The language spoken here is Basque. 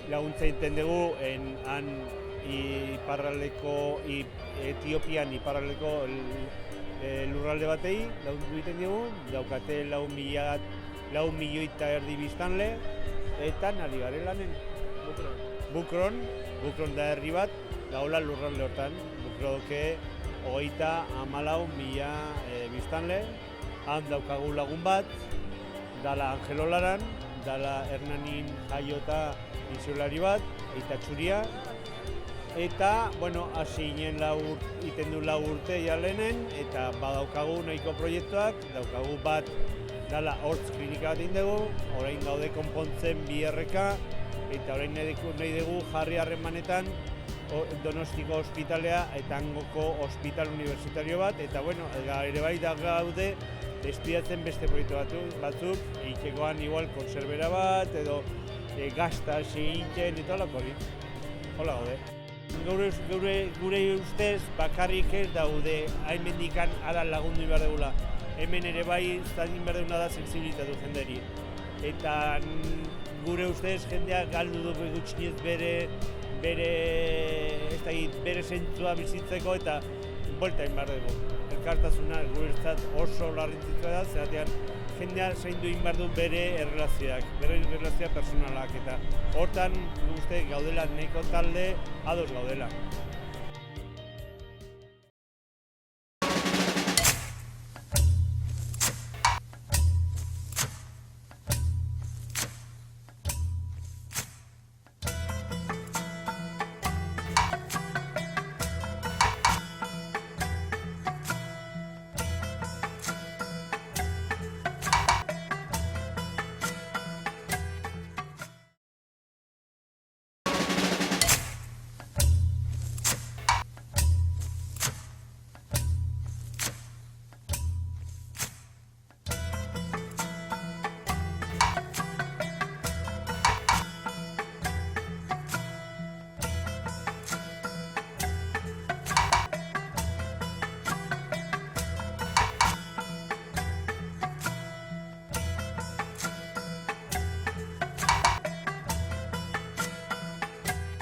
laguntza egiten dugu han iparraldeko, Etiopian iparraldeko lurralde batei lagundu egiten dugu, daukate 4 milioi eta erdi biztanle, eta nari gare lanen. Bukron da herri bat, daula lurralde hortan. Bukroke 34.000 biztanle, han daukagu lagun bat, dala Angelolaran, dala Hernanin jaiota insulari bat, eta txuria. Eta, hasi ginen iten du 4 urte lehenen, eta badaukagu nahiko proiektuak, daukagu bat dala hortz klinika bat indegu, orain gaude konpontzen BRK, eta orain nahi dugu jarri harremanetan Donostiko ospitalea eta Hangoko ospital universitario bat, eta ere bai da gaude despidatzen beste proiektu batzuk, egitekoan igual konserbera bat, edo gazta egiten eta hori. Hola gaude. Gure ustez bakarrik ez daude, hain mendikan ala lagundu behar dugula. Hemen ere bai zain behar duguna da sensibilitatu jenderi. Eta gure ustez jendeak galdu du gutxinez bere zentzua bizitzeko eta buelta egin behar dugu. Elkartasuna guretzat oso larrintzitua da, zeratean jendea zaindu egin behar du bere erlazioak, bere erlazioak personalak, eta hortan uste gaudela nahiko talde ados gaudela.